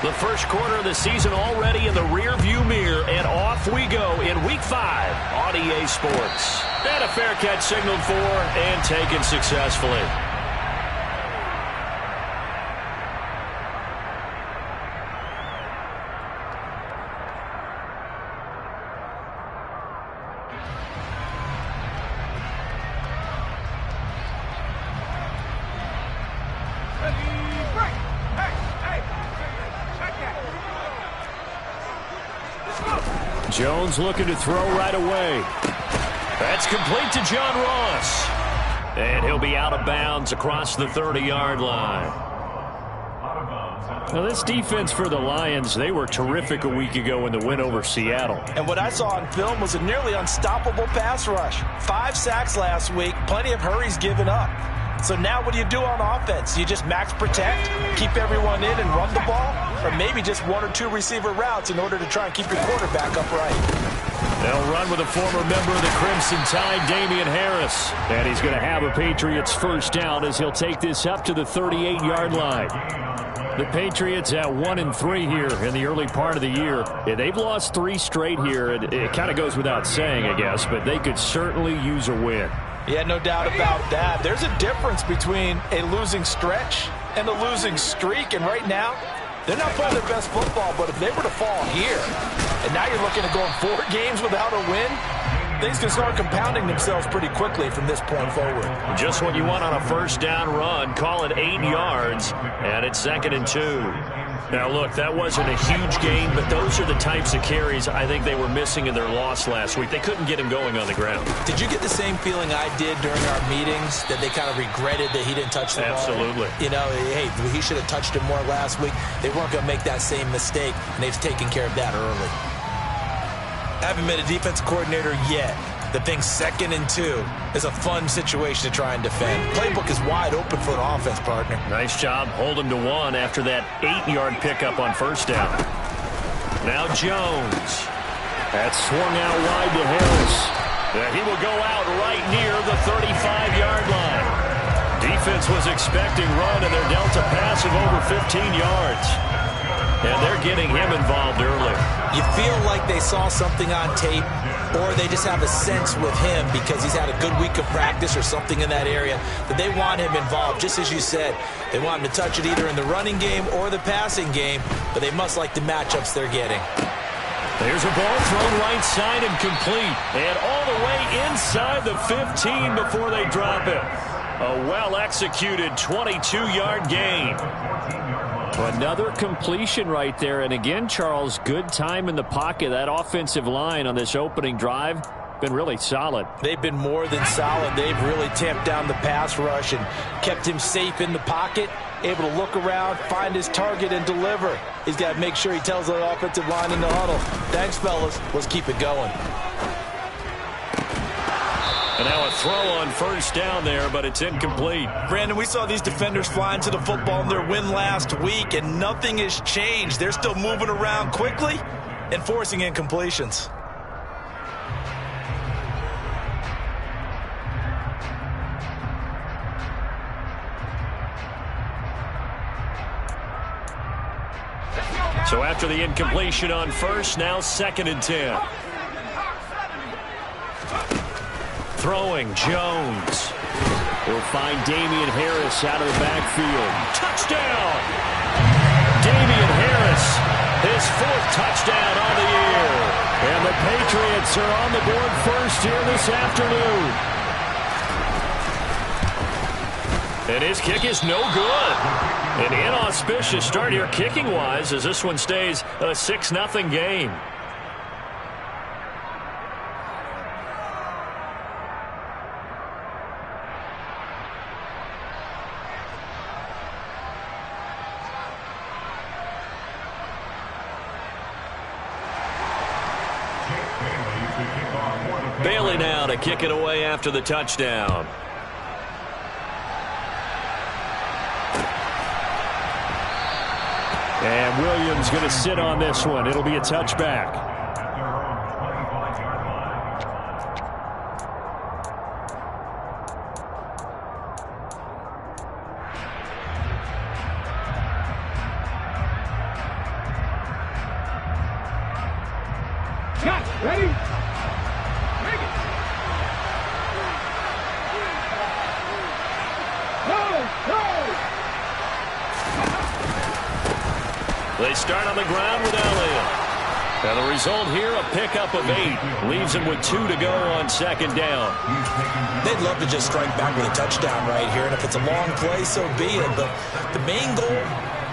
The first quarter of the season already in the rearview mirror, and off we go in Week 5 on EA Sports. And a fair catch signaled for and taken successfully. Jones looking to throw right away. That's complete to John Ross. And he'll be out of bounds across the 30-yard line. Now, this defense for the Lions, they were terrific a week ago in the win over Seattle. And what I saw on film was a nearly unstoppable pass rush. 5 sacks last week, plenty of hurries given up. So now what do you do on offense? You just max protect, keep everyone in and run the ball? Or maybe just 1 or 2 receiver routes in order to try and keep your quarterback upright? They'll run with a former member of the Crimson Tide, Damian Harris. And he's going to have a Patriots first down as he'll take this up to the 38-yard line. The Patriots at 1-3 here in the early part of the year. Yeah, they've lost 3 straight here. It kind of goes without saying, I guess, but they could certainly use a win. Yeah, no doubt about that. There's a difference between a losing stretch and a losing streak, and right now, they're not playing their best football, but if they were to fall here, and now you're looking at going 4 games without a win, things can start compounding themselves pretty quickly from this point forward. Just what you want on a first down run. Call it 8 yards, and it's 2nd and 2. Now, look, that wasn't a huge gain, but those are the types of carries I think they were missing in their loss last week. They couldn't get him going on the ground. Did you get the same feeling I did during our meetings, that they kind of regretted that he didn't touch the ball? Absolutely. You know, hey, he should have touched it more last week. They weren't going to make that same mistake, and they've taken care of that early. I haven't been a defensive coordinator yet. The thing 2nd and 2 is a fun situation to try and defend. Playbook is wide open for an offense, partner. Nice job. Hold him to 1 after that 8-yard pickup on first down. Now Jones. That's swung out wide to Harris. He will go out right near the 35-yard line. Defense was expecting run, and they're dealt a pass of over 15 yards. And they're getting him involved early. You feel like they saw something on tape, or they just have a sense with him because he's had a good week of practice or something in that area that they want him involved. Just as you said, they want him to touch it either in the running game or the passing game, but they must like the matchups they're getting. There's a ball thrown right side and complete, and all the way inside the 15 before they drop it. A well-executed 22-yard gain. Another completion right there. And again, Charles, good time in the pocket. That offensive line on this opening drive been really solid. They've been more than solid. They've really tamped down the pass rush and kept him safe in the pocket, able to look around, find his target, and deliver. He's got to make sure he tells the offensive line in the huddle, thanks, fellas. Let's keep it going. And now a throw on first down there, but it's incomplete. Brandon, we saw these defenders flying to the football in their win last week, and nothing has changed. They're still moving around quickly and forcing incompletions. So after the incompletion on first, now 2nd and 10. Throwing, Jones. He'll find Damian Harris out of the backfield. Touchdown! Damian Harris, his 4th touchdown on the year. And the Patriots are on the board first here this afternoon. And his kick is no good. An inauspicious start here kicking-wise as this one stays a 6-0 game. Bailey now to kick it away after the touchdown. And Williams going to sit on this one. It'll be a touchback. Ready? They start on the ground with Elliott. And the result here, a pickup of 8. Leaves him with 2 to go on second down. They'd love to just strike back with a touchdown right here. And if it's a long play, so be it. But the main goal,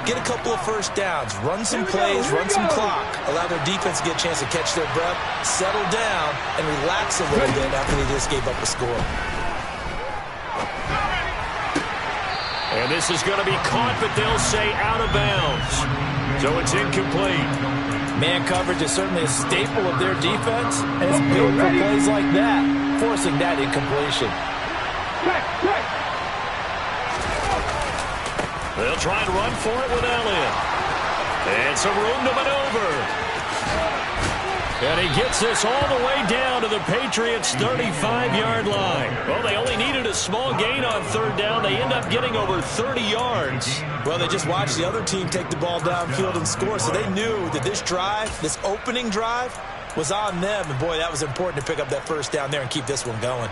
get a couple of first downs. Run some plays, run some clock. Allow their defense to get a chance to catch their breath, settle down, and relax a little bit after they just gave up a score. And this is going to be caught, but they'll say out of bounds. So it's incomplete. Man coverage is certainly a staple of their defense, and it's built for plays like that, forcing that incompletion. They'll try and run for it with Elliott. And some room to maneuver. And he gets this all the way down to the Patriots' 35-yard line. Well, they only needed a small gain on third down. They end up getting over 30 yards. Well, they just watched the other team take the ball downfield and score, so they knew that this drive, this opening drive, was on them. And, boy, that was important to pick up that first down there and keep this one going.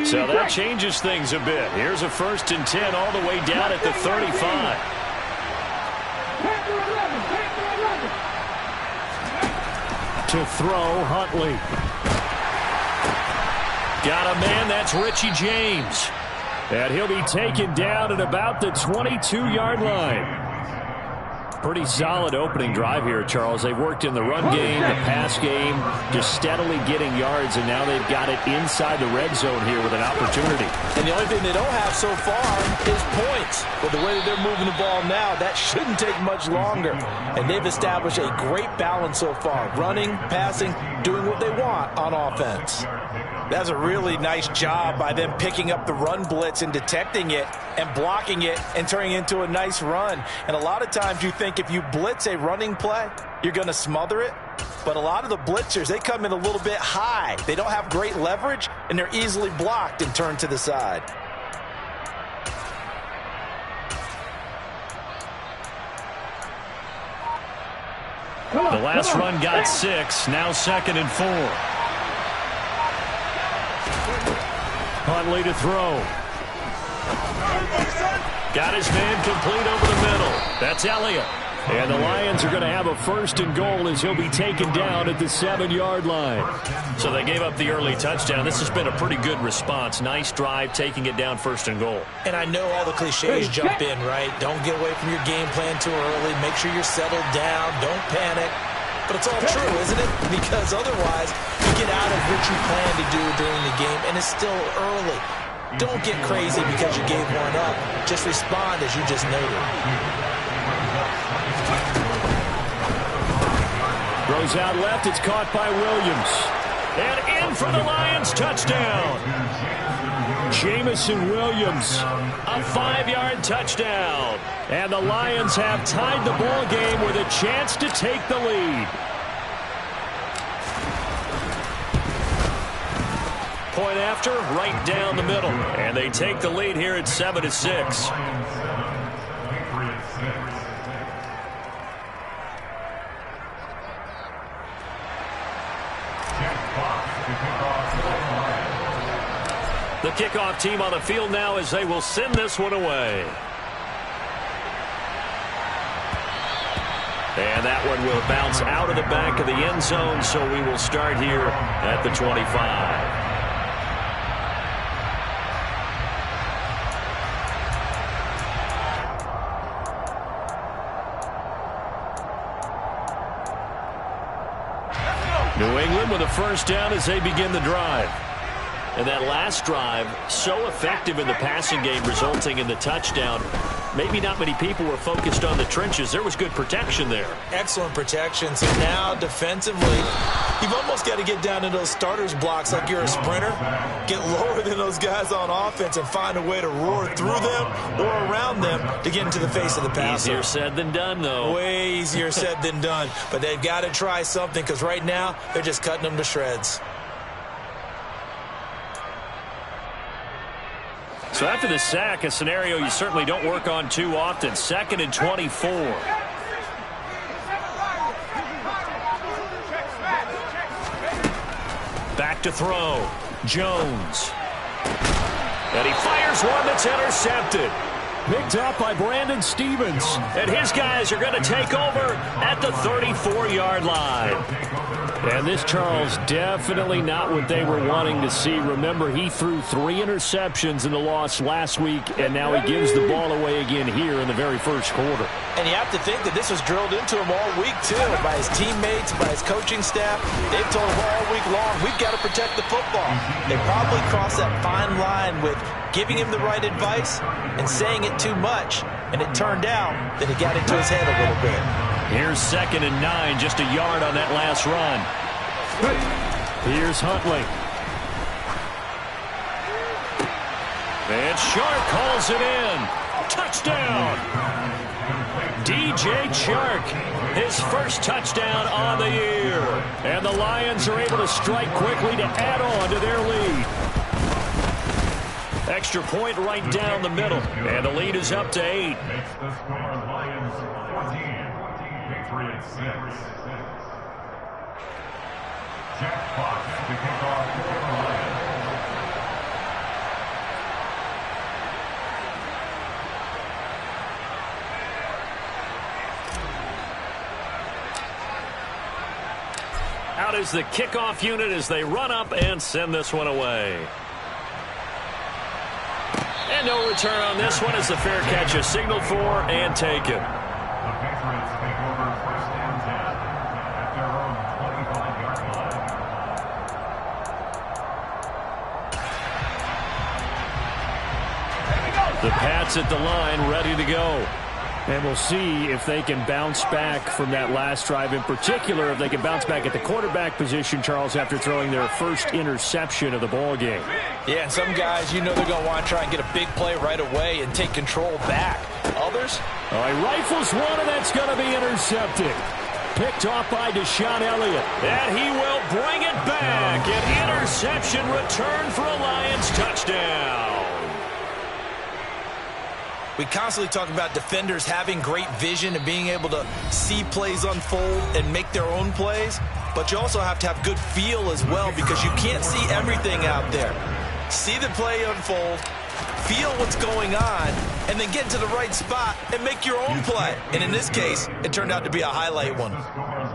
So that changes things a bit. Here's a 1st and 10 all the way down at the 35. To throw, Huntley. Got a man, that's Richie James. And he'll be taken down at about the 22-yard line. Pretty solid opening drive here, Charles. They've worked in the run game, the pass game, just steadily getting yards, and now they've got it inside the red zone here with an opportunity. And the only thing they don't have so far is points. But the way that they're moving the ball now, that shouldn't take much longer. And they've established a great balance so far. Running, passing, doing what they want on offense. That's a really nice job by them picking up the run blitz and detecting it and blocking it and turning it into a nice run. And a lot of times you think if you blitz a running play, you're going to smother it. But a lot of the blitzers, they come in a little bit high. They don't have great leverage, and they're easily blocked and turned to the side. The last run got 6, now 2nd and 4. Huntley to throw. Got his man complete over the middle. That's Elliott. And the Lions are going to have a 1st and goal as he'll be taken down at the 7-yard line. So they gave up the early touchdown. This has been a pretty good response. Nice drive, taking it down 1st and goal. And I know all the cliches jump in, right? Don't get away from your game plan too early. Make sure you're settled down. Don't panic. But it's all true, isn't it? Because otherwise, you get out of what you plan to do during the game, and it's still early. Don't get crazy because you gave one up. Just respond as you just noted. Throws out left. It's caught by Williams. And in for the Lions touchdown. Jamison Williams, a 5-yard touchdown. And the Lions have tied the ball game with a chance to take the lead. Point after, right down the middle. And they take the lead here at 7-6. The kickoff team on the field now as they will send this one away. And that one will bounce out of the back of the end zone, so we will start here at the 25. New England with a 1st down as they begin the drive. And that last drive, so effective in the passing game, resulting in the touchdown. Maybe not many people were focused on the trenches. There was good protection there. Excellent protection. So now defensively, You've almost got to get down to those starters blocks like you're a sprinter, get lower than those guys on offense and find a way to roar through them or around them to get into the face of the passer. Easier said than done, though. Way easier said than done. But they've got to try something because right now they're just cutting them to shreds. So after the sack, a scenario you certainly don't work on too often. 2nd and 24. Back to throw. Jones. And he fires one that's intercepted. Picked up by Brandon Stephens. And his guys are going to take over at the 34-yard line. And this, Charles, definitely not what they were wanting to see. Remember, he threw 3 interceptions in the loss last week, and now he gives the ball away again here in the very first quarter. And you have to think that this was drilled into him all week, too, by his teammates, by his coaching staff. They've told him all week long, we've got to protect the football. They probably crossed that fine line with giving him the right advice and saying it too much. And it turned out that it got into his head a little bit. Here's 2nd and 9, just a yard on that last run. Here's Huntley. And Chark calls it in. Touchdown! DJ Chark, his first touchdown on the year. And the Lions are able to strike quickly to add on to their lead. Extra point right down the middle. And the lead is up to 8. Makes the score Lions 14, Patriots 6. Jack Fox to kick off for the Lions. Out is the kickoff unit as they run up and send this one away. And no return on this one as the fair catch is signaled for and taken. The Patriots take over 1st and 10 at their own 25-yard line. The Pats at the line, ready to go. And we'll see if they can bounce back from that last drive. In particular, if they can bounce back at the quarterback position, Charles, after throwing their first interception of the ball game. Yeah, and some guys, you know they're going to want to try and get a big play right away and take control back. Others? He rifles one, and that's going to be intercepted. Picked off by Deshaun Elliott. And he will bring it back. An interception return for a Lions touchdown. We constantly talk about defenders having great vision and being able to see plays unfold and make their own plays, but you also have to have good feel as well because you can't see everything out there. See the play unfold, feel what's going on, and then get to the right spot and make your own play. And in this case, it turned out to be a highlight one.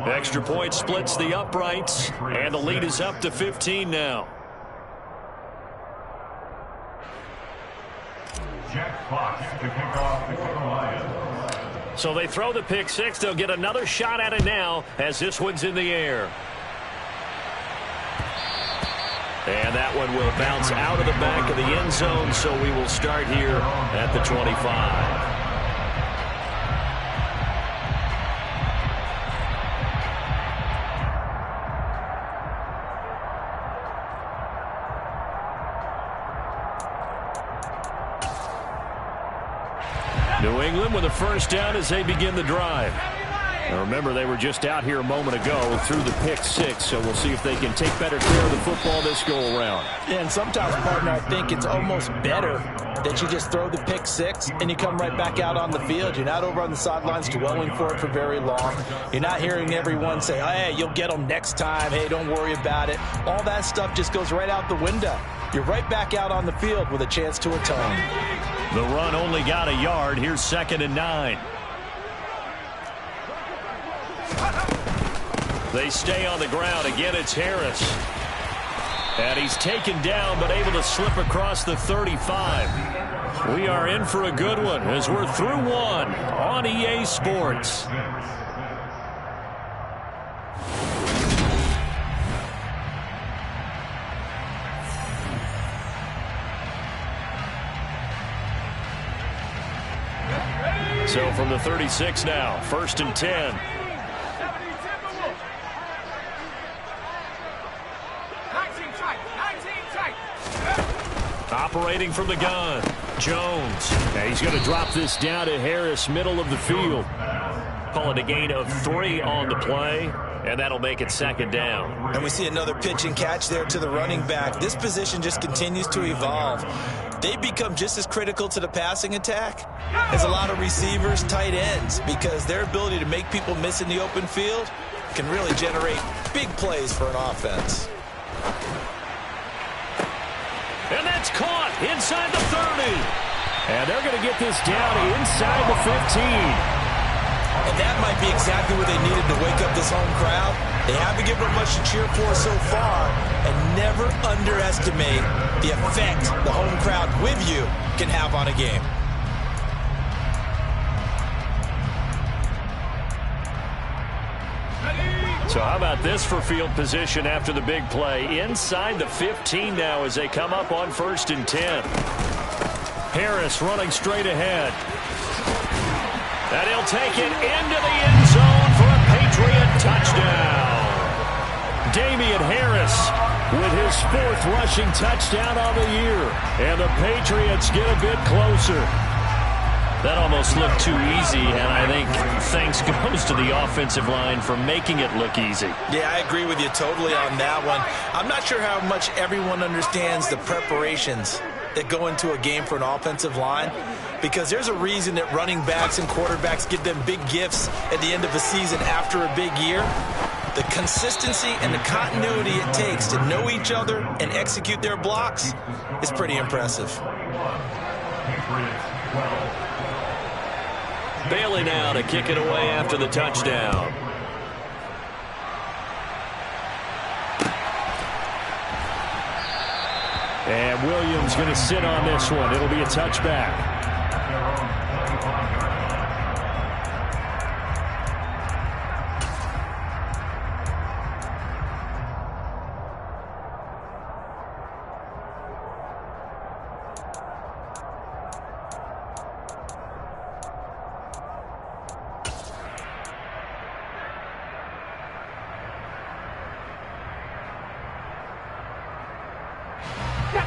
Extra point splits the uprights, and the lead is up to 15 now. Jack Fox to kick off for the Lions. So they throw the pick six. They'll get another shot at it now as this one's in the air. And that one will bounce out of the back of the end zone, so we will start here at the 25. New England with a first down as they begin the drive. Now remember, they were just out here a moment ago through the pick six, so we'll see if they can take better care of the football this go-around. Yeah, and sometimes, partner, I think it's almost better that you just throw the pick six and you come right back out on the field. You're not over on the sidelines dwelling for it for very long. You're not hearing everyone say, hey, you'll get them next time. Hey, don't worry about it. All that stuff just goes right out the window. You're right back out on the field with a chance to atone. The run only got a yard. Here's 2nd and 9. They stay on the ground. Again, it's Harris. And he's taken down, but able to slip across the 35. We are in for a good one as we're through one on EA Sports. So from the 36 now, 1st and 10. Operating from the gun, Jones. And he's going to drop this down to Harris, middle of the field. Call it a gain of 3 on the play, and that'll make it second down. And we see another pitch and catch there to the running back. This position just continues to evolve. They become just as critical to the passing attack as a lot of receivers, tight ends, because their ability to make people miss in the open field can really generate big plays for an offense. And that's caught inside the 30. And they're going to get this down inside the 15. And that might be exactly what they needed to wake up this home crowd. They haven't given them much to cheer for so far, and never underestimate the effect the home crowd with you can have on a game. So how about this for field position after the big play? Inside the 15 now as they come up on 1st and 10. Harris running straight ahead. And he'll take it into the end zone for a Patriot touchdown. Damian Harris with his 4th rushing touchdown of the year. And the Patriots get a bit closer. That almost looked too easy, and I think thanks goes to the offensive line for making it look easy. Yeah, I agree with you totally on that one. I'm not sure how much everyone understands the preparations that go into a game for an offensive line, because there's a reason that running backs and quarterbacks give them big gifts at the end of a season after a big year. The consistency and the continuity it takes to know each other and execute their blocks is pretty impressive. Bailey now to kick it away after the touchdown. And Williams going to sit on this one. It'll be a touchback.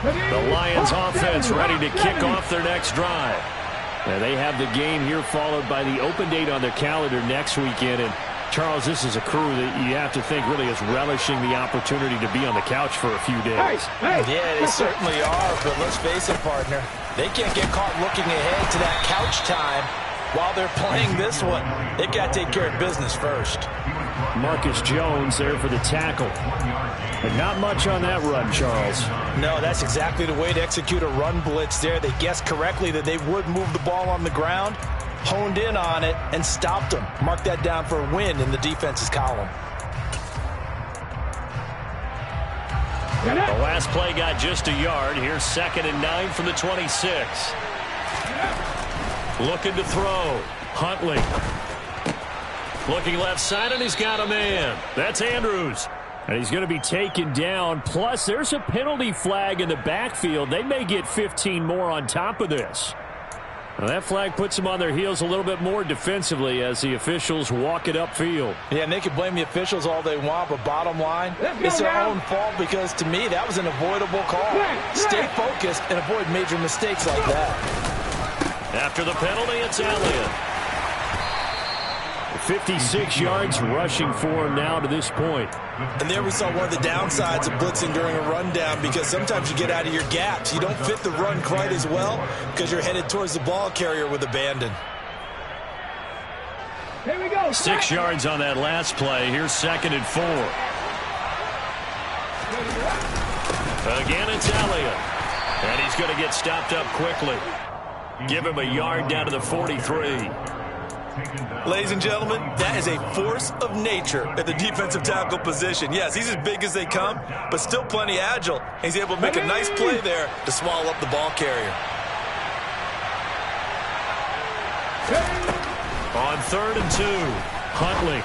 The Lions offense ready to kick off their next drive. And they have the game here followed by the open date on their calendar next weekend. And Charles, this is a crew that you have to think really is relishing the opportunity to be on the couch for a few days. Yeah, they certainly are, but let's face it, partner. They can't get caught looking ahead to that couch time while they're playing this one. They've got to take care of business first. Marcus Jones there for the tackle. But not much on that run, Charles. No, that's exactly the way to execute a run blitz there. They guessed correctly that they would move the ball on the ground, honed in on it, and stopped them. Mark that down for a win in the defense's column. The last play got just a yard. Here's 2nd and 9 from the 26. Looking to throw. Huntley. Looking left side, and he's got a man. That's Andrews. And he's going to be taken down. Plus, there's a penalty flag in the backfield. They may get 15 more on top of this. Now, that flag puts them on their heels a little bit more defensively as the officials walk it upfield. Yeah, and they can blame the officials all they want, but bottom line, it's their own fault because, to me, that was an avoidable call. Stay focused and avoid major mistakes like that. After the penalty, it's Elliott. 56 yards rushing for him now to this point. And there we saw one of the downsides of blitzing during a rundown, because sometimes you get out of your gaps. You don't fit the run quite as well because you're headed towards the ball carrier with abandon. Here we go. 6 yards on that last play. Here's 2nd and 4. Again, it's Elliott. And he's going to get stopped up quickly. Give him a yard down to the 43. Ladies and gentlemen, that is a force of nature at the defensive tackle position. Yes, he's as big as they come, but still plenty agile. He's able to make a nice play there to swallow up the ball carrier. On 3rd and 2, Huntley.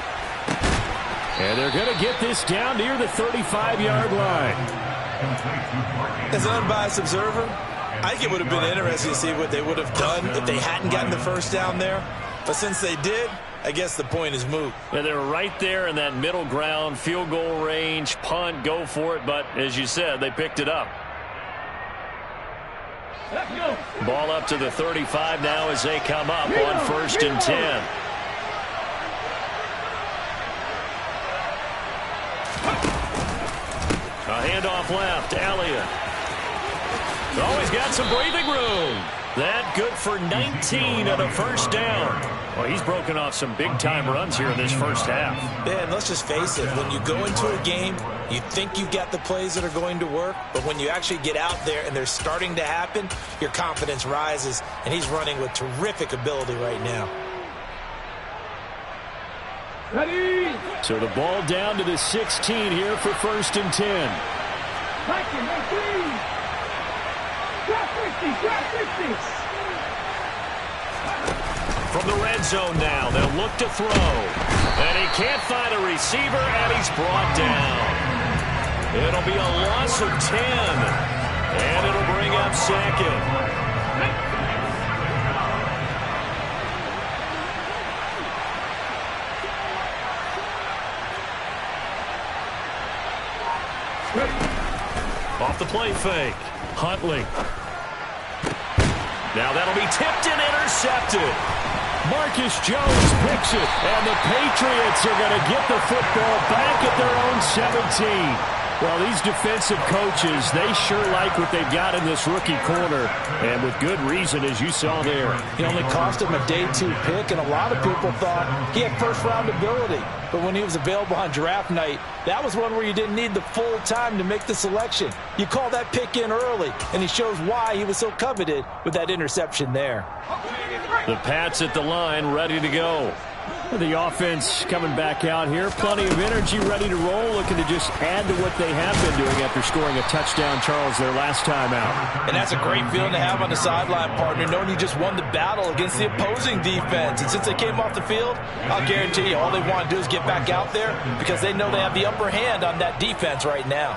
And they're going to get this down near the 35-yard line. As an unbiased observer, I think it would have been interesting to see what they would have done if they hadn't gotten the first down there. But since they did, I guess the point is moot. And they're right there in that middle ground, field goal range, punt, go for it. But as you said, they picked it up. Ball up to the 35 now as they come up on 1st and 10. A handoff left, Elliott. Oh, he's got some breathing room. That good for 19 on a 1st down. Well, he's broken off some big-time runs here in this first half. Yeah, and let's just face it. When you go into a game, you think you've got the plays that are going to work, but when you actually get out there and they're starting to happen, your confidence rises, and he's running with terrific ability right now. Ready? So the ball down to the 16 here for 1st and 10. From the red zone now, they'll look to throw. And he can't find a receiver, and he's brought down. It'll be a loss of 10. And it'll bring up 2nd. Off the play fake. Huntley. Now that'll be tipped and intercepted. Marcus Jones picks it, and the Patriots are going to get the football back at their own 17. Well, these defensive coaches, they sure like what they've got in this rookie corner, and with good reason, as you saw there. He only cost him a day 2 pick, and a lot of people thought he had first-round ability. But when he was available on draft night, that was one where you didn't need the full time to make the selection. You call that pick in early, and he shows why he was so coveted with that interception there. The Pats at the line, ready to go. The offense coming back out here. Plenty of energy, ready to roll, looking to just add to what they have been doing after scoring a touchdown, Charles, their last time out. And that's a great feeling to have on the sideline, partner, knowing you just won the battle against the opposing defense. And since they came off the field, I'll guarantee you all they want to do is get back out there because they know they have the upper hand on that defense right now.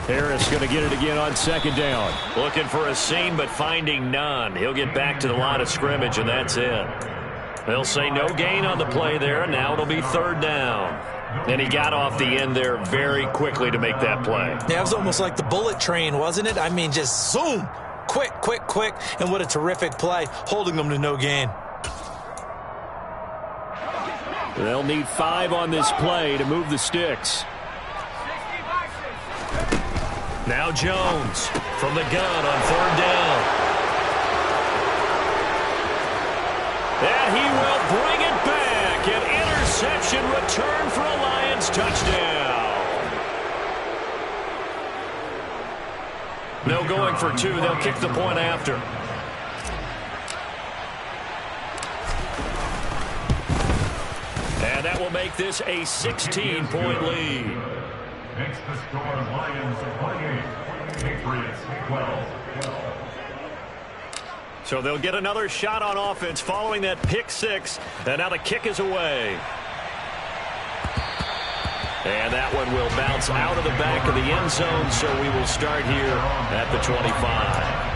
Harris going to get it again on 2nd down. Looking for a seam, but finding none. He'll get back to the line of scrimmage, and that's it. They'll say no gain on the play there. Now it'll be 3rd down. And he got off the end there very quickly to make that play. Yeah, it was almost like the bullet train, wasn't it? I mean, just zoom. Quick, quick, quick. And what a terrific play, holding them to no gain. They'll need 5 on this play to move the sticks. Now Jones from the gun on 3rd down. And he will bring it back. An interception return for a Lions touchdown. No going for 2. They'll kick the point after. And that will make this a 16-point lead. Makes the score Lions 28, Patriots 12. So they'll get another shot on offense following that pick 6. And now the kick is away. And that one will bounce out of the back of the end zone, so we will start here at the 25.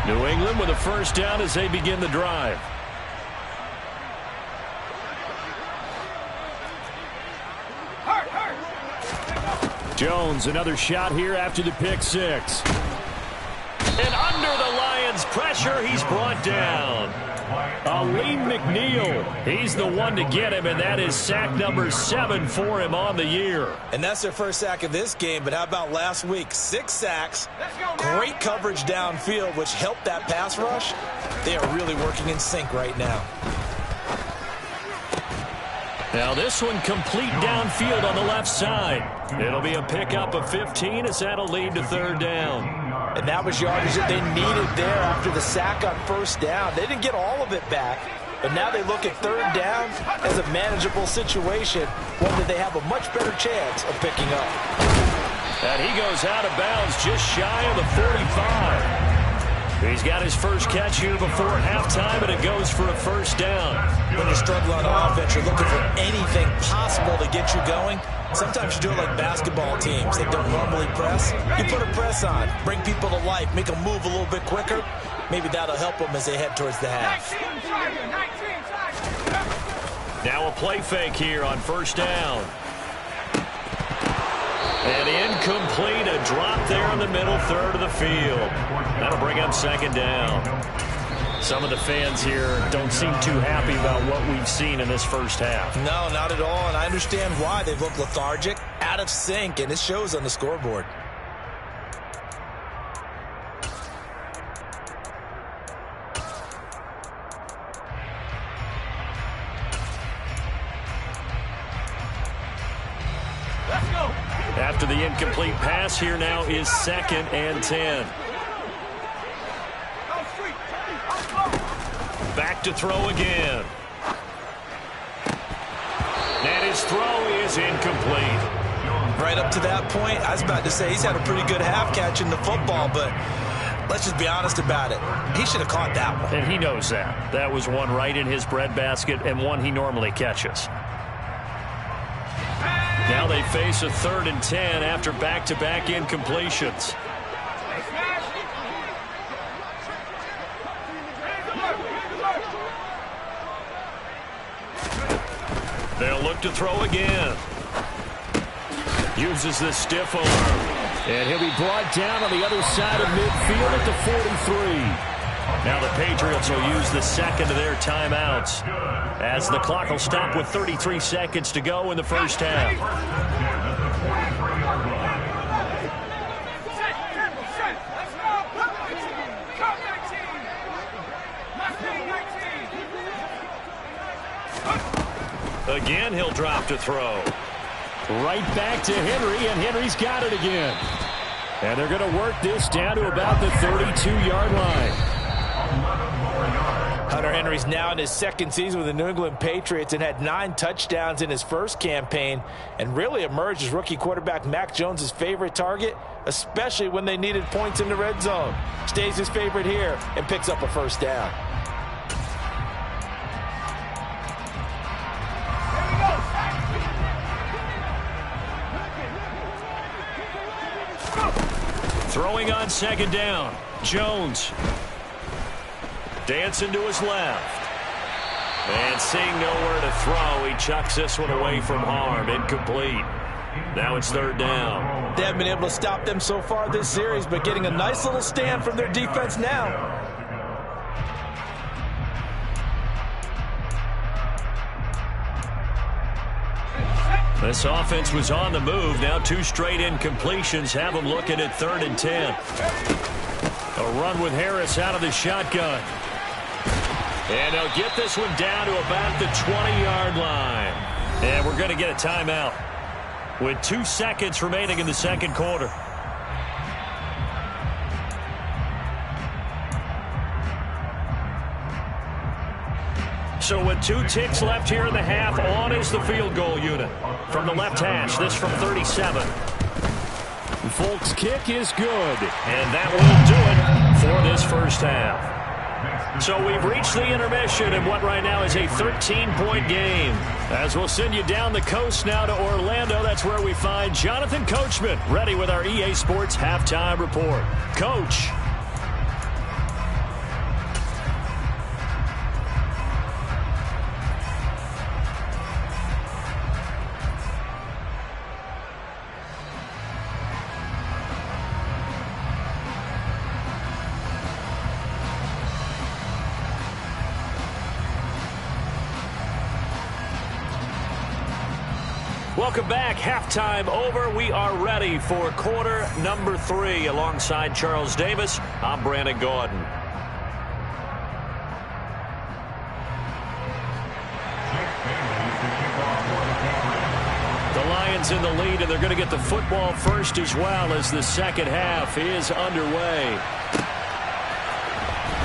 New England with a 1st down as they begin the drive. Jones, another shot here after the pick 6. And under the Lions' pressure, he's brought down. Aleem McNeil, he's the one to get him, and that is sack number 7 for him on the year. And that's their first sack of this game, but how about last week? 6 sacks, great coverage downfield, which helped that pass rush. They are really working in sync right now. Now this one complete downfield on the left side. It'll be a pickup of 15 as that'll lead to 3rd down. And that was yardage that they needed there after the sack on 1st down. They didn't get all of it back, but now they look at 3rd down as a manageable situation, one that they have a much better chance of picking up. And he goes out of bounds just shy of the 45. He's got his first catch here before halftime, and it goes for a 1st down. When you struggle on offense, you're looking for anything possible to get you going. Sometimes you do it like basketball teams that don't normally press. You put a press on, bring people to life, make them move a little bit quicker. Maybe that'll help them as they head towards the half. Now a play fake here on first down. And incomplete, a drop there in the middle third of the field. That'll bring up second down. Some of the fans here don't seem too happy about what we've seen in this first half. No, not at all, and I understand why. They've looked lethargic, out of sync, and it shows on the scoreboard. After the incomplete pass, here now is 2nd and 10. Back to throw again. And his throw is incomplete. Right up to that point, I was about to say he's had a pretty good half catching the football, but let's just be honest about it. He should have caught that one. And he knows that. That was one right in his breadbasket and one he normally catches. Now they face a 3rd and 10 after back-to-back incompletions. They'll look to throw again. Uses the stiff arm. And he'll be brought down on the other side of midfield at the 43. Now the Patriots will use the second of their timeouts as the clock will stop with 33 seconds to go in the first half. Again, he'll drop to throw. Right back to Henry, and Henry's got it again. And they're going to work this down to about the 32-yard line. Hunter Henry's now in his 2nd season with the New England Patriots and had 9 touchdowns in his first campaign and really emerged as rookie quarterback Mac Jones' favorite target, especially when they needed points in the red zone. Stays his favorite here and picks up a first down. Throwing on 2nd down, Jones. Dancing to his left. And seeing nowhere to throw, he chucks this one away from harm. Incomplete. Now it's 3rd down. They haven't been able to stop them so far this series, but getting a nice little stand from their defense now. This offense was on the move. Now 2 straight incompletions have them looking at 3rd and 10. A run with Harris out of the shotgun. And they'll get this one down to about the 20-yard line. And we're going to get a timeout with 2 seconds remaining in the second quarter. So with 2 ticks left here in the half, on is the field goal unit. From the left hash, this from 37. Folk's kick is good. And that will do it for this first half. So we've reached the intermission in what right now is a 13-point game. As we'll send you down the coast now to Orlando, that's where we find Jonathan Coachman, ready with our EA Sports Halftime Report. Coach. Welcome back. Halftime over. We are ready for quarter number 3. Alongside Charles Davis, I'm Brandon Gaudin. The Lions in the lead, and they're going to get the football first as well as the second half is underway.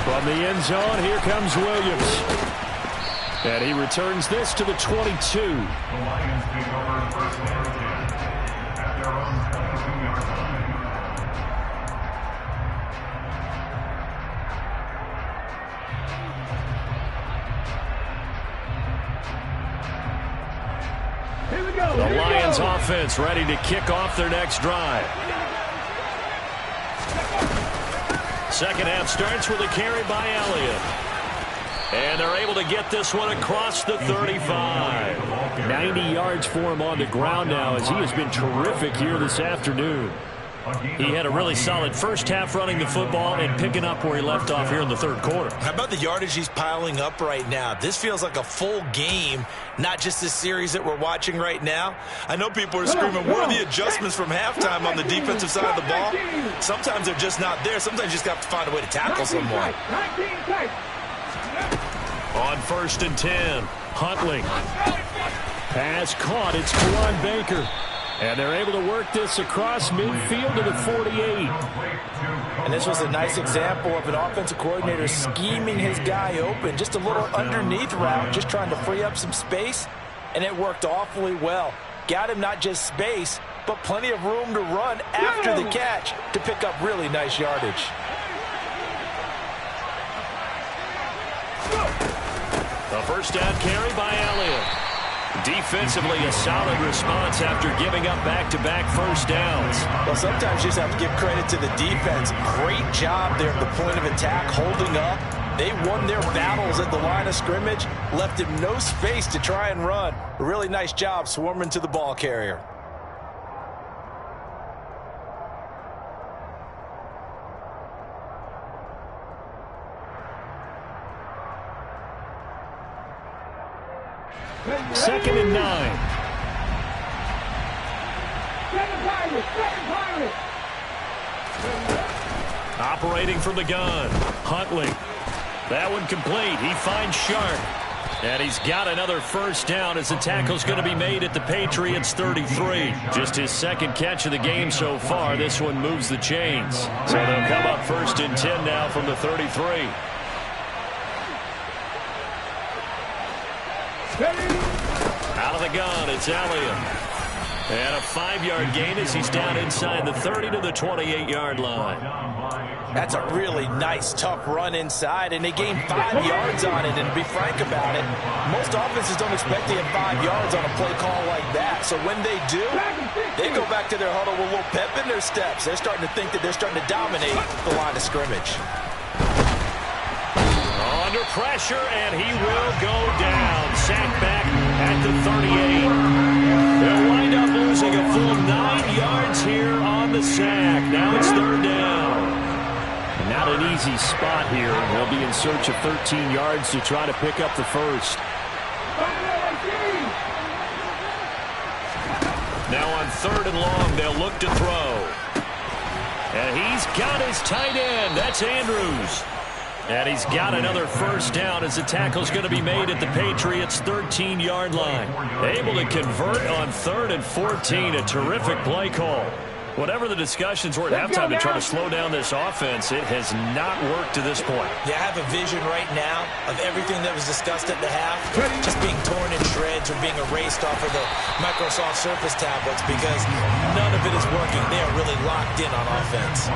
From the end zone, here comes Williams. And he returns this to the 22. The Lions take over 1st and 10 at their own 22-yard line. Here we go. The Lions offense ready to kick off their next drive. second half starts with a carry by Elliott. And they're able to get this one across the 35. 90 yards for him on the ground now as he has been terrific here this afternoon. He had a really solid first half running the football and picking up where he left off here in the third quarter. How about the yardage he's piling up right now? This feels like a full game, not just this series that we're watching right now. I know people are screaming, what are the adjustments from halftime on the defensive side of the ball? Sometimes they're just not there. Sometimes you just have to find a way to tackle someone. On 1st and 10, Huntley. Pass caught. It's Kawan Baker. And they're able to work this across midfield to the 48. And this was a nice example of an offensive coordinator scheming his guy open. Just a little underneath route, just trying to free up some space. And it worked awfully well. Got him not just space, but plenty of room to run after the catch to pick up really nice yardage. A first down carry by Elliott. Defensively, a solid response after giving up back-to-back first downs. Well, sometimes you just have to give credit to the defense. Great job there at the point of attack, holding up. They won their battles at the line of scrimmage, left him no space to try and run. A really nice job swarming to the ball carrier. Second and 9. Operating from the gun. Huntley. That one complete. He finds Sharp. And he's got another first down as the tackle's going to be made at the Patriots 33. Just his second catch of the game so far. This one moves the chains. So they'll come up 1st and 10 now from the 33. Out of the gun, it's Elliott. And a 5-yard gain as he's down inside the 30 to the 28-yard line. That's a really nice, tough run inside, and they gained 5 yards on it. And to be frank about it, most offenses don't expect to get 5 yards on a play call like that. So when they do, they go back to their huddle with a little pep in their steps. They're starting to think that they're starting to dominate the line of scrimmage. Under pressure, and he will go down. Sacked back at the 38. They'll wind up losing a full 9 yards here on the sack. Now it's 3rd down. Not an easy spot here. They'll be in search of 13 yards to try to pick up the first. Now on 3rd and long, they'll look to throw. And he's got his tight end. That's Andrews. And he's got another first down as the tackle's going to be made at the Patriots' 13-yard line. Able to convert on 3rd and 14. A terrific play call. Whatever the discussions were at halftime to try to slow down this offense, it has not worked to this point. Yeah, I have a vision right now of everything that was discussed at the half just being torn in shreds or being erased off of the Microsoft Surface tablets because none of it is working. They are really locked in on offense.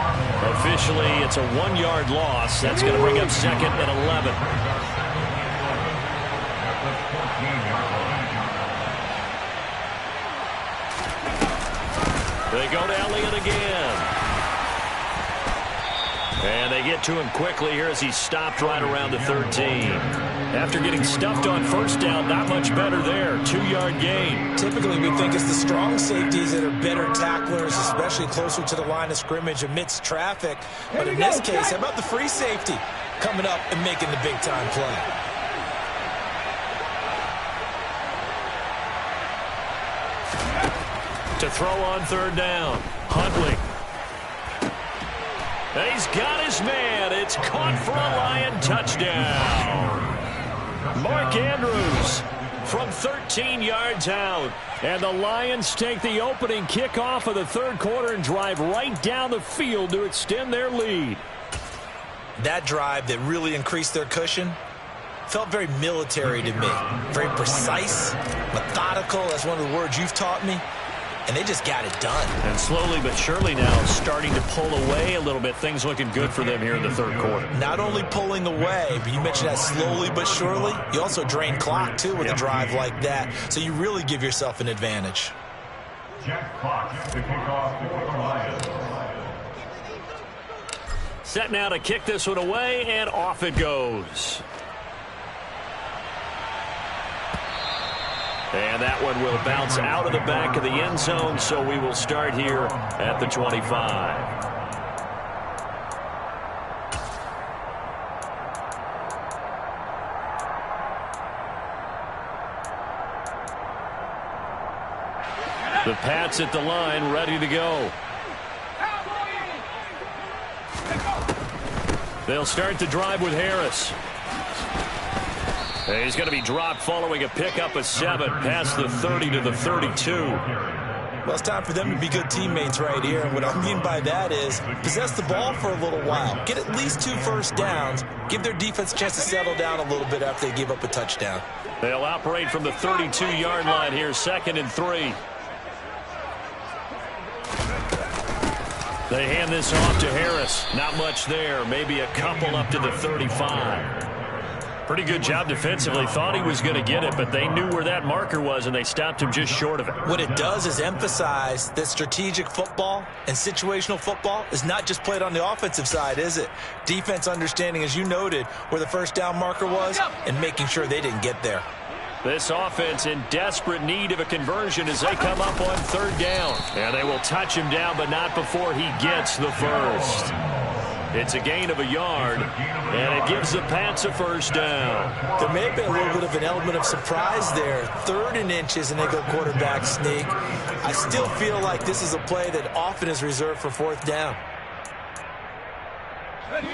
Officially, it's a 1-yard loss. That's going to bring up 2nd and 11. They go to Elliott again. And they get to him quickly here as he's stopped right around the 13. After getting stuffed on first down, not much better there. 2-yard gain. Typically, we think it's the strong safeties that are better tacklers, especially closer to the line of scrimmage amidst traffic. But in this case, how about the free safety coming up and making the big-time play? To throw on 3rd down. Huntley. And he's got his man. It's caught for a Lion touchdown. Mark Andrews from 13 yards out. And the Lions take the opening kickoff of the 3rd quarter and drive right down the field to extend their lead. That drive that really increased their cushion felt very military to me. Very precise, methodical. That's one of the words you've taught me. And they just got it done. And slowly but surely now starting to pull away a little bit. Things looking good for them here in the 3rd quarter. Not only pulling away, but you mentioned that slowly but surely. You also drain clock, too, with a drive like that. So you really give yourself an advantage. Jack Fox to kick off for the Lions. set now to kick this one away, and off it goes. And that one will bounce out of the back of the end zone, so we will start here at the 25. The Pats at the line, ready to go. They'll start the drive with Harris. He's going to be dropped following a pickup of 7 past the 30 to the 32. Well, it's time for them to be good teammates right here. And what I mean by that is possess the ball for a little while. Get at least 2 first downs. Give their defense a chance to settle down a little bit after they give up a touchdown. They'll operate from the 32-yard line here, 2nd and 3. They hand this off to Harris. Not much there. Maybe a couple up to the 35. Pretty good job defensively. Thought he was going to get it, but they knew where that marker was, and they stopped him just short of it. What it does is emphasize that strategic football and situational football is not just played on the offensive side, is it? Defense understanding, as you noted, where the first down marker was and making sure they didn't get there. This offense in desperate need of a conversion as they come up on 3rd down. And they will touch him down, but not before he gets the first. It's a gain of a yard, and it gives the Pats a first down. There may have been a little bit of an element of surprise there. 3rd and inches, and they go quarterback sneak. I still feel like this is a play that often is reserved for 4th down.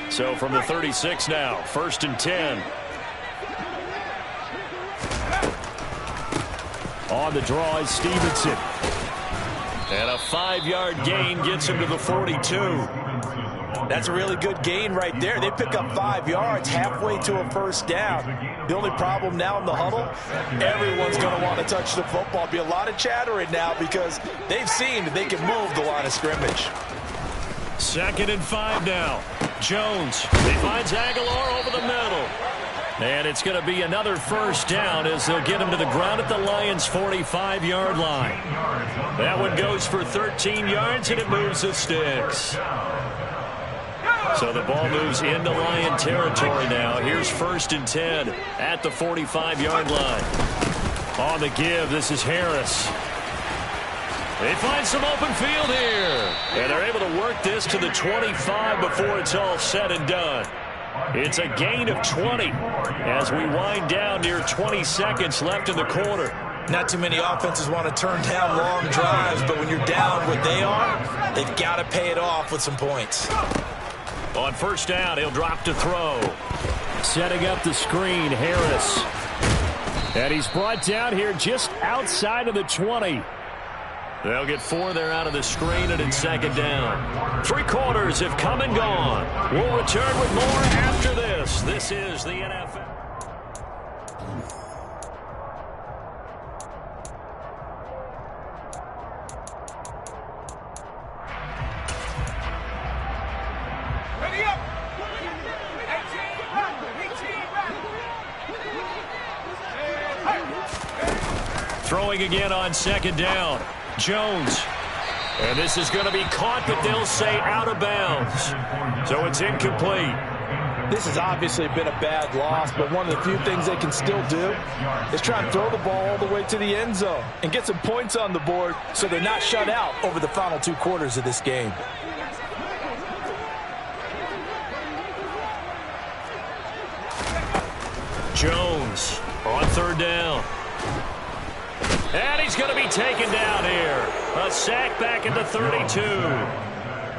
So from the 36 now, 1st and 10. On the draw is Stevenson. And a 5-yard gain gets him to the 42. That's a really good gain right there. They pick up 5 yards halfway to a first down. The only problem now in the huddle, everyone's going to want to touch the football. Be a lot of chattering now because they've seen that they can move the line of scrimmage. 2nd and 5 now. Jones, he finds Aguilar over the middle. And it's going to be another first down as they'll get him to the ground at the Lions' 45-yard line. That one goes for 13 yards, and it moves the sticks. So the ball moves into Lion territory now. Here's 1st and 10 at the 45-yard line. On the give, this is Harris. They find some open field here. And they're able to work this to the 25 before it's all said and done. It's a gain of 20 as we wind down near 20 seconds left in the quarter. Not too many offenses want to turn down long drives, but when you're down what they are, they've got to pay it off with some points. On 1st down, he'll drop to throw. Setting up the screen, Harris. And he's brought down here just outside of the 20. They'll get 4 there out of the screen, and it's 2nd down. 3 quarters have come and gone. We'll return with more after this. This is the NFL. Ready up! Throwing again on 2nd down. Jones. And this is going to be caught, but they'll say out of bounds. So it's incomplete. This has obviously been a bad loss, but one of the few things they can still do is try and throw the ball all the way to the end zone and get some points on the board so they're not shut out over the final 2 quarters of this game. Jones on 3rd down. And he's going to be taken down here. A sack back at the 32.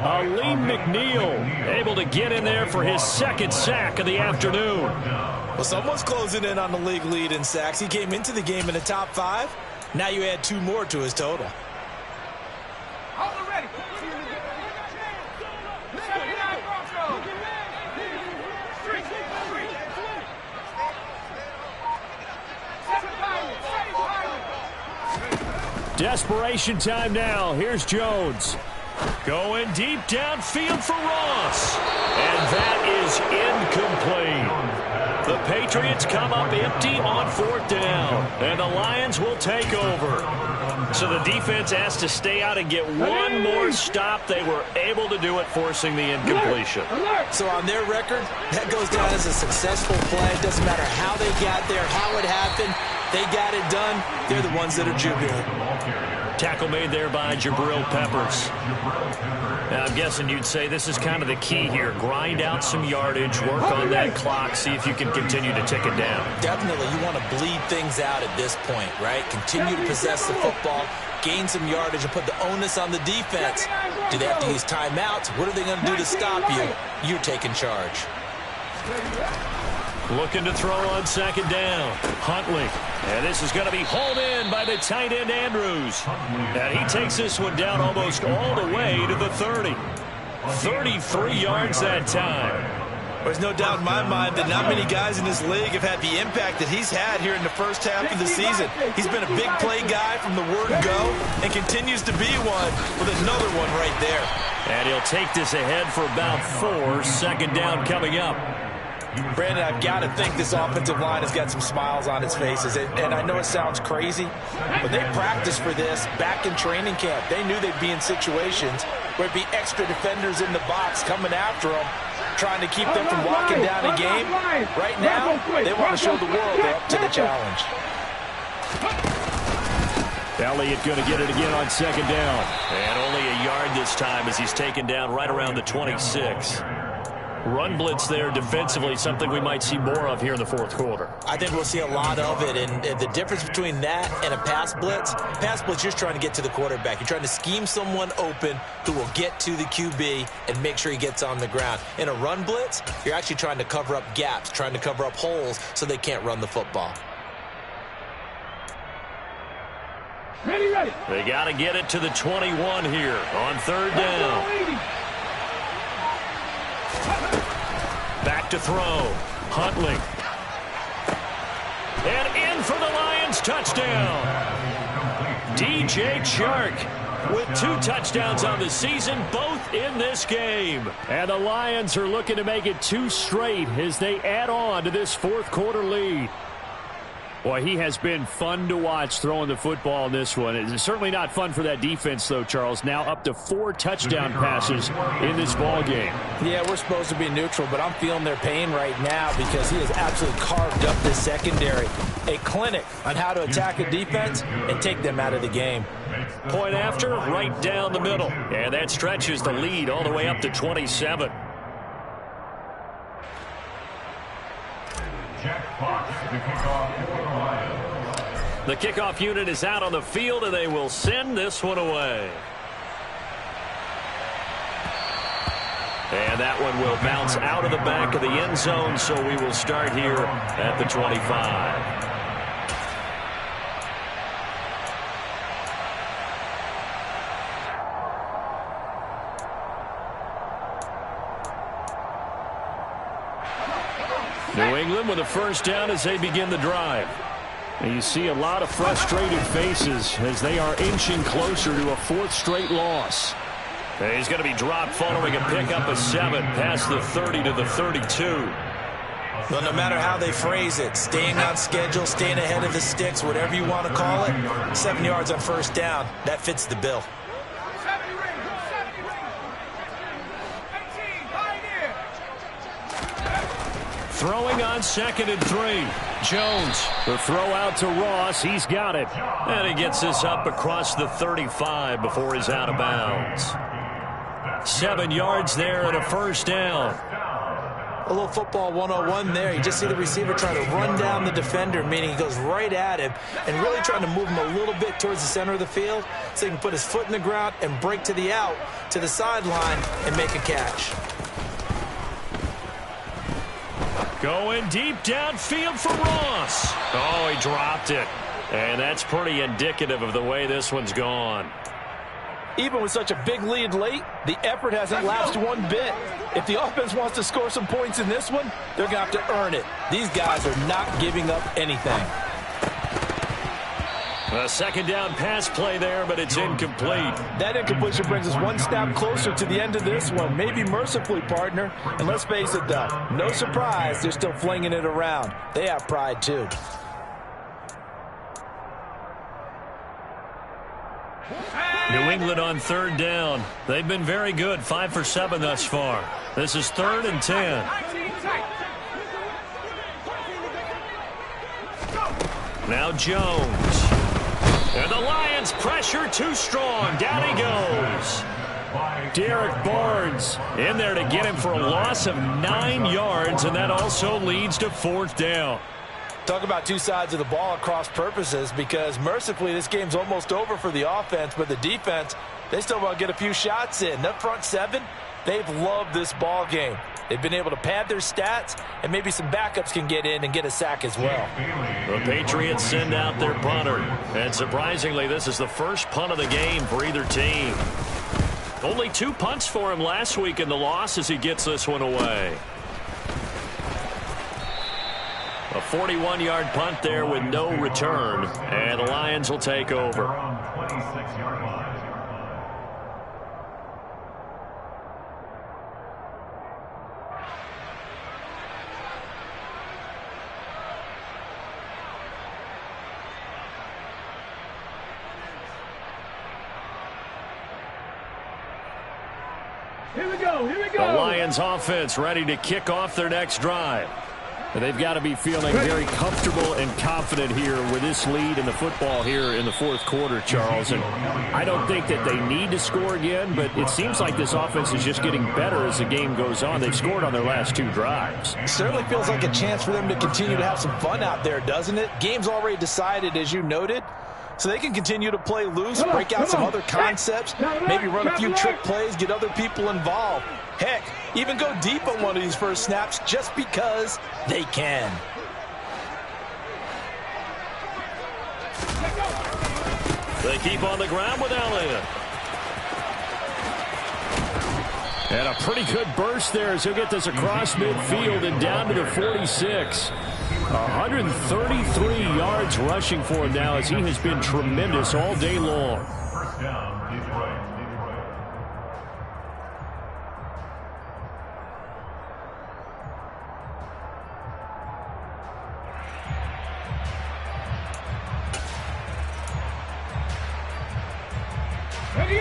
Aleem McNeil able to get in there for his 2nd sack of the afternoon. Well, someone's closing in on the league lead in sacks. He came into the game in the top 5. Now you add 2 more to his total. Desperation time now. Here's Jones. Going deep downfield for Ross. And that is incomplete. The Patriots come up empty on 4th down. And the Lions will take over. So the defense has to stay out and get one more stop. They were able to do it, forcing the incompletion. So on their record, that goes down as a successful play. Doesn't matter how they got there, how it happened. They got it done. They're the ones that are jubilant. Tackle made there by Jabril Peppers. Now, I'm guessing you'd say this is kind of the key here. Grind out some yardage, work on that clock, see if you can continue to tick it down. Definitely. You want to bleed things out at this point, right? Continue to possess the football, gain some yardage, and put the onus on the defense. Do they have to use timeouts? What are they going to do to stop you? You're taking charge. Looking to throw on second down. Huntley. And this is going to be hauled in by the tight end Andrews. And he takes this one down almost all the way to the 30. 33 yards that time. There's no doubt in my mind that not many guys in this league have had the impact that he's had here in the first half of the season. He's been a big play guy from the word go and continues to be one with another one right there. And he'll take this ahead for about 4. Second down coming up. Brandon, I've got to think this offensive line has got some smiles on its faces. And I know it sounds crazy, but they practiced for this back in training camp. They knew they'd be in situations where it'd be extra defenders in the box coming after them, trying to keep them from locking down a game. Right now, they want to show the world they're up to the challenge. Elliott going to get it again on second down. And only a yard this time as he's taken down right around the 26. Run blitz there defensively, something we might see more of here in the fourth quarter. I think we'll see a lot of it, and the difference between that and a pass blitz, you're just trying to get to the quarterback. You're trying to scheme someone open who will get to the QB and make sure he gets on the ground. In a run blitz, you're actually trying to cover up gaps, trying to cover up holes so they can't run the football. Ready. They got to get it to the 21 here on third down. Back to throw. Huntley. And in for the Lions touchdown. DJ Chark with 2 touchdowns on the season, both in this game. And the Lions are looking to make it 2 straight as they add on to this fourth quarter lead. Boy, he has been fun to watch throwing the football in this one. It's certainly not fun for that defense, though, Charles. Now up to 4 touchdown passes in this ball game. Yeah, we're supposed to be neutral, but I'm feeling their pain right now because he has absolutely carved up this secondary. A clinic on how to attack a defense and take them out of the game. Point after, right down the middle. And that stretches the lead all the way up to 27. Jack Fox, the kickoff for the Lions. The kickoff unit is out on the field, and they will send this one away. And that one will bounce out of the back of the end zone, so we will start here at the 25. New England with a first down as they begin the drive. And you see a lot of frustrated faces as they are inching closer to a 4th straight loss. And he's going to be dropped following a pickup of 7 past the 30 to the 32. Well, no matter how they phrase it, staying on schedule, staying ahead of the sticks, whatever you want to call it, 7 yards on first down, that fits the bill. Throwing on 2nd and 3. Jones, the throw out to Ross. He's got it. And he gets this up across the 35 before he's out of bounds. 7 yards there and a first down. A little football 101 there. You just see the receiver trying to run down the defender, meaning he goes right at him and really trying to move him a little bit towards the center of the field so he can put his foot in the ground and break to the out, to the sideline, and make a catch. Going deep downfield for Ross. Oh, he dropped it. And that's pretty indicative of the way this one's gone. Even with such a big lead late, the effort hasn't lapsed one bit. If the offense wants to score some points in this one, they're going to have to earn it. These guys are not giving up anything. A second down pass play there, but it's incomplete. That incompletion brings us one step closer to the end of this one. Maybe mercifully, partner. And let's face it, though, no surprise, they're still flinging it around. They have pride, too. New England on third down. They've been very good, 5 for 7 thus far. This is 3rd and 10. Now Jones. And the Lions pressure too strong. Down he goes. Derek Barnes in there to get him for a loss of 9 yards, and that also leads to 4th down. Talk about two sides of the ball at cross purposes, because mercifully this game's almost over for the offense, but the defense, they still want to get a few shots in. That front seven, they've loved this ball game. They've been able to pad their stats, and maybe some backups can get in and get a sack as well. The Patriots send out their punter, and surprisingly, this is the first punt of the game for either team. Only 2 punts for him last week in the loss as he gets this one away. A 41-yard punt there with no return, and the Lions will take over. Here we go. The Lions offense ready to kick off their next drive. They've got to be feeling very comfortable and confident here with this lead in the football here in the 4th quarter, Charles. And I don't think that they need to score again, but it seems like this offense is just getting better as the game goes on. They've scored on their last 2 drives. It certainly feels like a chance for them to continue to have some fun out there, doesn't it? Game's already decided, as you noted. So they can continue to play loose, break out some other concepts, maybe run a few trick plays, get other people involved. Heck, even go deep on one of these first snaps just because they can. They keep on the ground with Elliott. And a pretty good burst there as he'll get this across midfield and down to the 46. 133 yards rushing for him now as he has been tremendous all day long. First down, Detroit.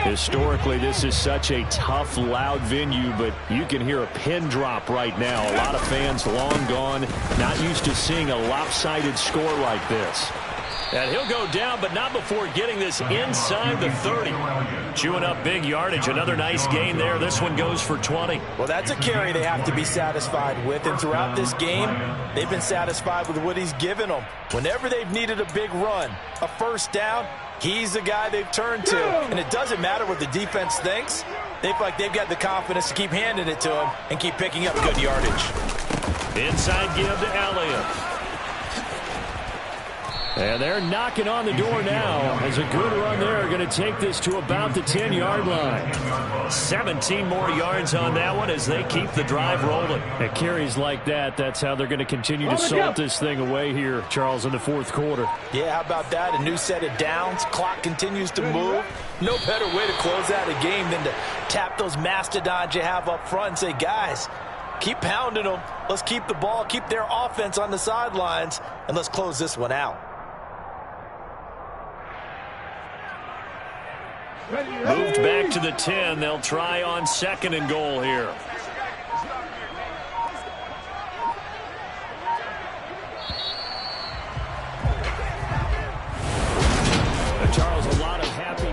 Historically, this is such a tough, loud venue, but you can hear a pin drop right now. A lot of fans long gone, not used to seeing a lopsided score like this. And he'll go down, but not before getting this inside the 30. Chewing up big yardage. Another nice gain there. This one goes for 20. Well, that's a carry they have to be satisfied with. And throughout this game, they've been satisfied with what he's given them. Whenever they've needed a big run, a first down, he's the guy they've turned to. And it doesn't matter what the defense thinks. They feel like they've got the confidence to keep handing it to him and keep picking up good yardage. Inside give to Elliott. And they're knocking on the door now as a good run there. Going to take this to about the 10-yard line. 17 more yards on that one as they keep the drive rolling. At carries like that, that's how they're going to continue to salt this thing away here, Charles, in the 4th quarter. Yeah, how about that? A new set of downs. Clock continues to move. No better way to close out a game than to tap those mastodons you have up front and say, guys, keep pounding them. Let's keep the ball, keep their offense on the sidelines, and let's close this one out. Moved back to the 10. They'll try on 2nd and goal here. Charles, a lot of happy.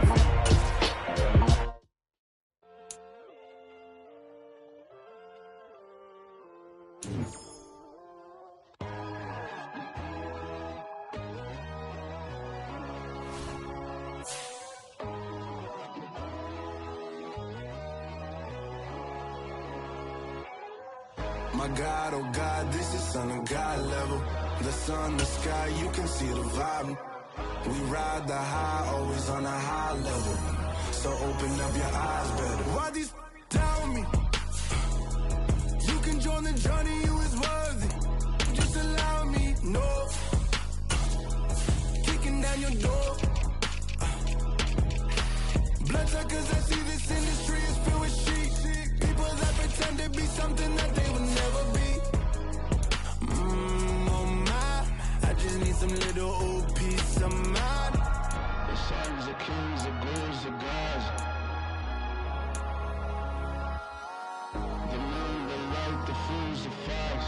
My God, oh God, this is Son of God level. The sun, the sky, you can see the vibe. We ride the high, always on a high level. So open up your eyes better. Why these tell me? You can join the journey, you is worthy. Just allow me, no. Kicking down your door. Bloodsuckers, I see this industry is filled with sheep. People that pretend to be something that they will never be. Oh my, I just need some little old peace of mind. sons, the kings, the ghouls, the gods. The moon, the light, the fools, the fogs.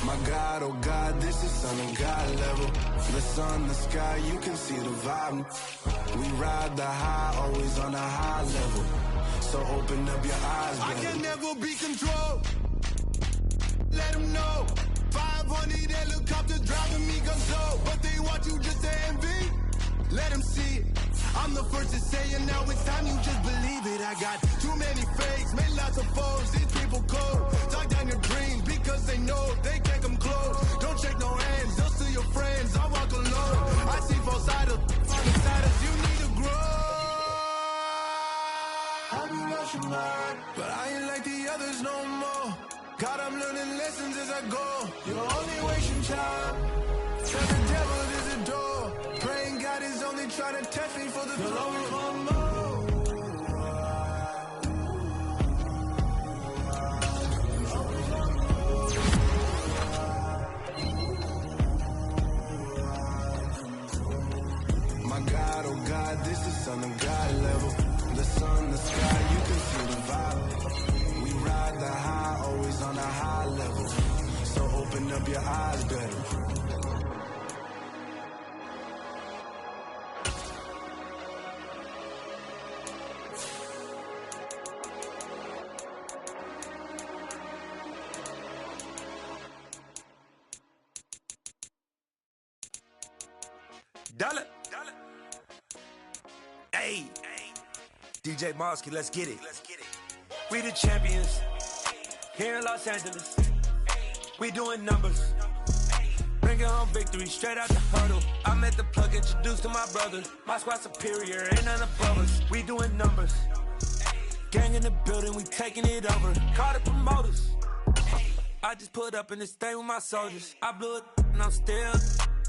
My God, oh God, this is Son of God level. The sun, the sky, you can see the vibe. We ride the high, always on a high level. So open up your eyes, baby. I can never be controlled. Let them know. 500 helicopters driving me gonzo. But they want you just to envy. Let them see it. I'm the first to say it, now it's time you just believe it. I got too many fakes, made lots of foes. These people cold. Talk down your dreams because they know they can't come close. Don't shake no hands, they'll steal your friends. I walk alone. I see both sides of you need to grow. I've been rushing mine, but I ain't like the others no more. God, I'm learning lessons as I go. You're only wasting time. Tell the devil there's a door. Praying God is only trying to test me for the glory of more. My God, oh God, this is Son of God level. The sun, the sky, you can see the vibe. We ride the high, always on a high level. So open up your eyes, better. Dollar. Hey. DJ Mosky, let's get it. We the champions here in Los Angeles. We doing numbers. Bringing home victory straight out the hurdle. I met the plug, introduced to my brother. My squad superior, ain't none above us. We doing numbers. Gang in the building, we taking it over. Call the promoters. I just put up in this thing with my soldiers. I blew it and I'm still